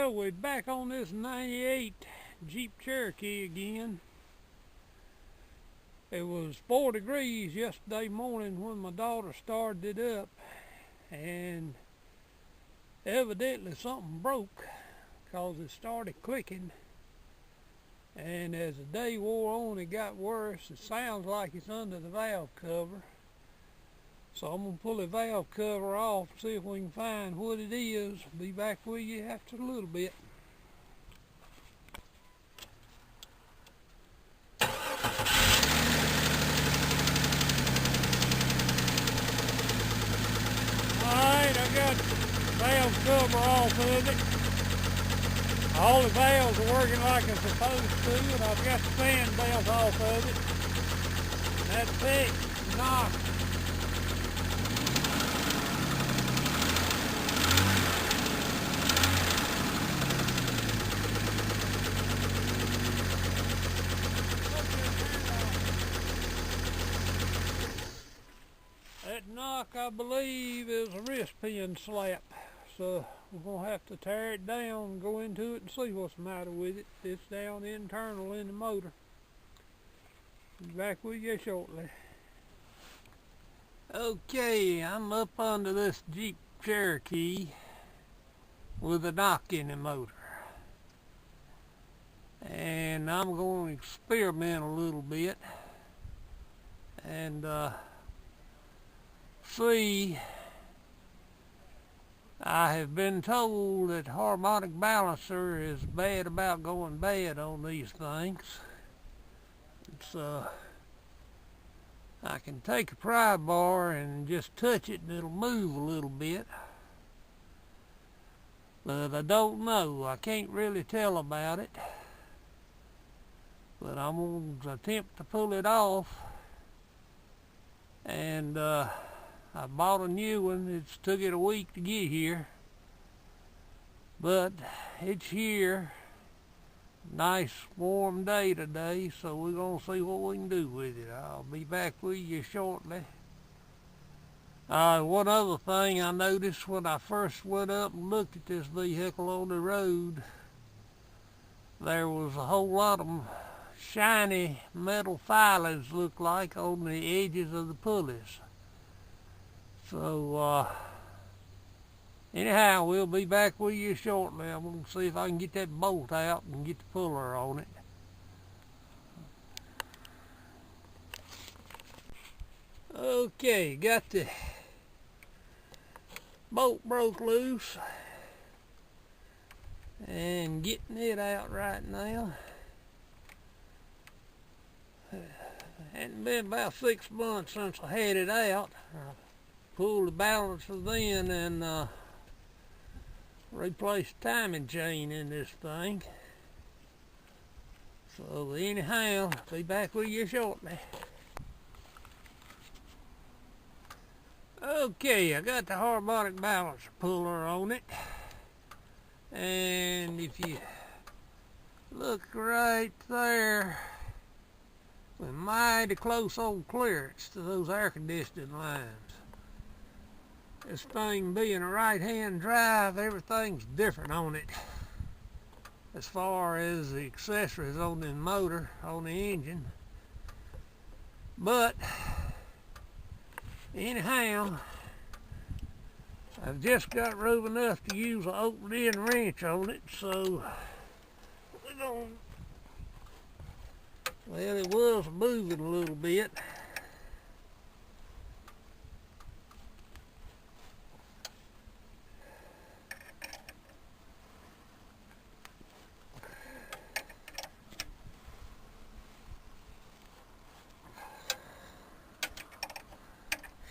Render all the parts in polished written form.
Well, we're back on this 98 Jeep Cherokee again. It was 4 degrees yesterday morning when my daughter started it up, and evidently something broke because it started clicking, and as the day wore on it got worse. It sounds like it's under the valve cover, so I'm going to pull the valve cover off and see if we can find what it is. Be back with you after a little bit. Alright, I got the valve cover off of it. All the valves are working like they're supposed to, and I've got the fan belt off of it. That thick knock I believe is a wrist pin slap, so we're going to have to tear it down and go into it and see what's the matter with it. It's down internal in the motor. Be back with you shortly. Okay, I'm up under this Jeep Cherokee with a knock in the motor, and I'm going to experiment a little bit and see. I have been told that harmonic balancer is bad about going bad on these things. It's I can take a pry bar and just touch it and it'll move a little bit, but I don't know. I can't really tell about it, but I'm going to attempt to pull it off. And I bought a new one. It's took it a week to get here, but it's here. Nice warm day today, so we're gonna see what we can do with it. I'll be back with you shortly. One other thing I noticed when I first went up and looked at this vehicle on the road, there was a whole lot of shiny metal filings, looked like, on the edges of the pulleys. So anyhow, we'll be back with you shortly. I'm going to see if I can get that bolt out and get the puller on it. Okay, got the bolt broke loose and getting it out right now. Hadn't been about 6 months since I had it out. Pulled the balancer then and replaced the timing chain in this thing. So anyhow, be back with you shortly. Okay, I got the harmonic balancer puller on it, and if you look right there, we're mighty close on clearance to those air conditioning lines. This thing being a right-hand drive, everything's different on it as far as the accessories on the motor, on the engine. But anyhow, I've just got room enough to use an open-end wrench on it, so we're going. Well, it was moving a little bit.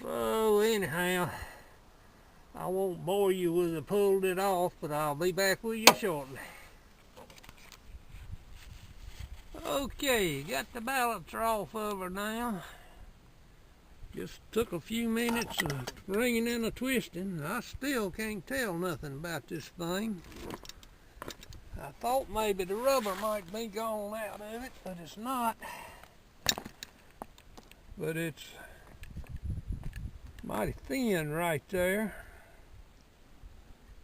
So anyhow, I won't bore you with it pulling it off, but I'll be back with you shortly. Okay, got the balancer off of her now. Just took a few minutes of wringing and a twisting. I still can't tell nothing about this thing. I thought maybe the rubber might be gone out of it, but it's not. But it's mighty thin right there.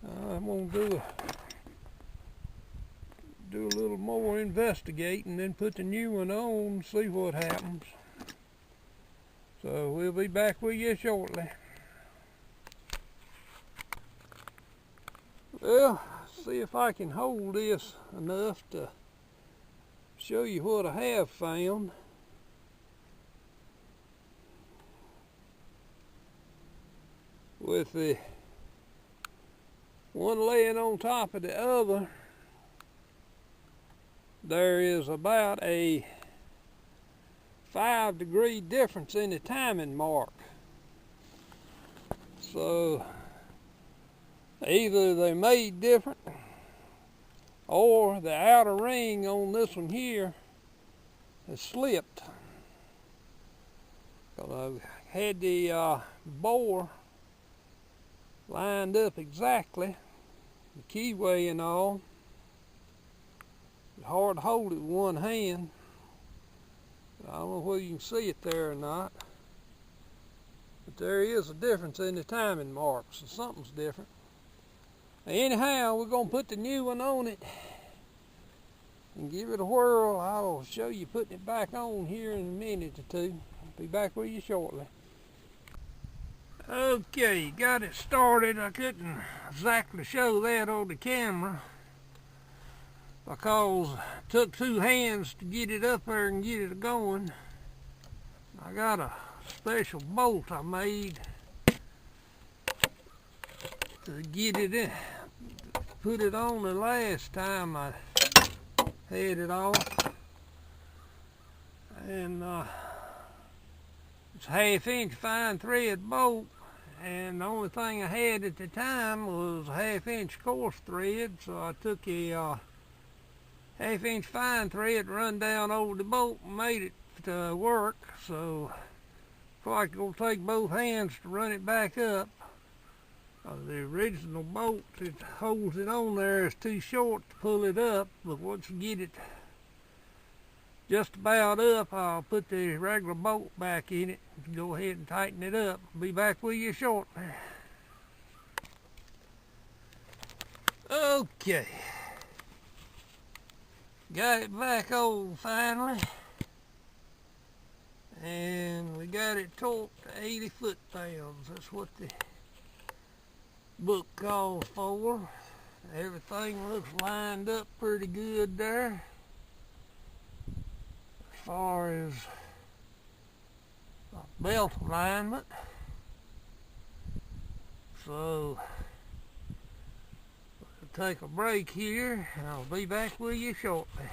I'm going to do do a little more investigating, then put the new one on, see what happens. So we'll be back with you shortly. Well, see if I can hold this enough to show you what I have found. With the one laying on top of the other, there is about a 5-degree difference in the timing mark. So either they made different, or the outer ring on this one here has slipped. Because I had the bore lined up exactly, the keyway and all. It's hard to hold it with one hand. I don't know whether you can see it there or not, but there is a difference in the timing marks, so something's different. Anyhow, we're going to put the new one on it and give it a whirl. I'll show you putting it back on here in a minute or two. I'll be back with you shortly. Okay, got it started. I couldn't exactly show that on the camera because it took 2 hands to get it up there and get it going. I got a special bolt I made to get it in, put it on the last time I had it off. And it's a 1/2-inch fine thread bolt, and the only thing I had at the time was a 1/2-inch coarse thread, so I took a 1/2-inch fine thread, run down over the bolt and made it work. So before I could take both hands to run it back up. The original bolt that holds it on there is too short to pull it up, but once you get it just about up, I'll put the regular bolt back in it and go ahead and tighten it up. I'll be back with you shortly. Okay, got it back on finally, and we got it torqued to 80 foot-pounds. That's what the book calls for. Everything looks lined up pretty good there as far as belt alignment. So we'll take a break here and I'll be back with you shortly.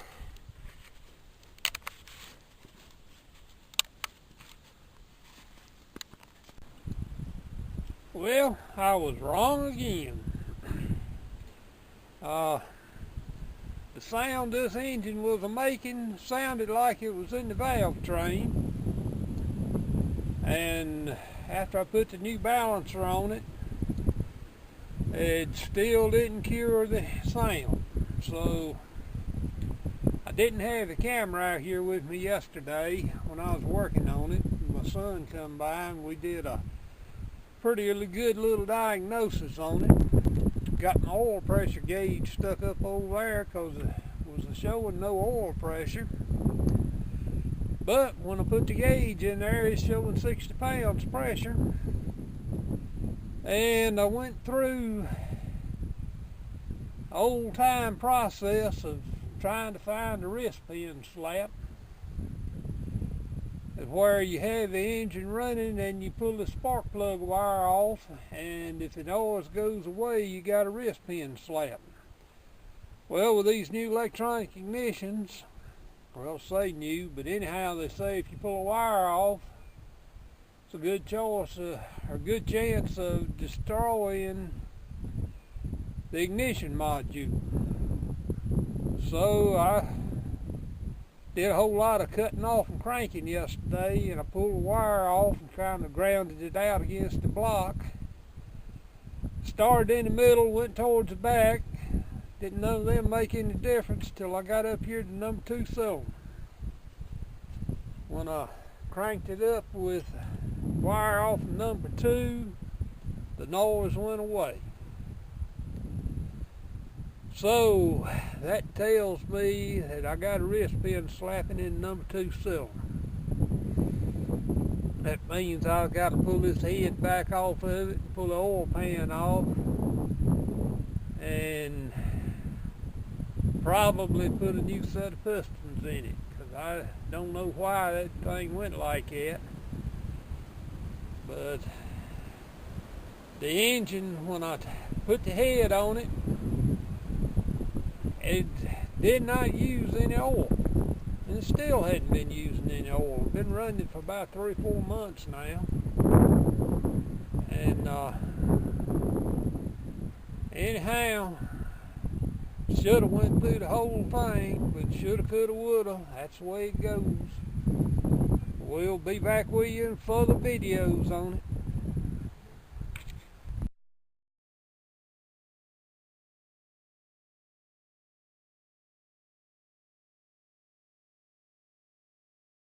Well, I was wrong again. The sound this engine was making sounded like it was in the valve train, and after I put the new balancer on it, it still didn't cure the sound. So I didn't have the camera out here with me yesterday when I was working on it. My son come by and we did a pretty good little diagnosis on it. Got my oil pressure gauge stuck up over there because it was showing no oil pressure. But when I put the gauge in there, it's showing 60 pounds pressure. And I went through an old-time process of trying to find a wrist pin slap, where you have the engine running and you pull the spark plug wire off, and if it always goes away, you got a wrist pin slap. Well, with these new electronic ignitions, well, say new, but anyhow, they say if you pull a wire off, it's a good choice or good chance of destroying the ignition module. So I did a whole lot of cutting off and cranking yesterday, and I pulled the wire off and kind of grounded it out against the block. Started in the middle, went towards the back. Didn't none of them make any difference till I got up here to number 2 cylinder. When I cranked it up with wire off of number 2, the noise went away. So that tells me that I got a wrist pin slapping in number 2 cylinder. That means I've got to pull this head back off of it and pull the oil pan off and probably put a new set of pistons in it, because I don't know why that thing went like that. But the engine, when I put the head on it, it did not use any oil, and it still hadn't been using any oil. I've been running it for about 3 or 4 months now, and anyhow, should have went through the whole thing, but shoulda, coulda, woulda. That's the way it goes. We'll be back with you in further videos on it.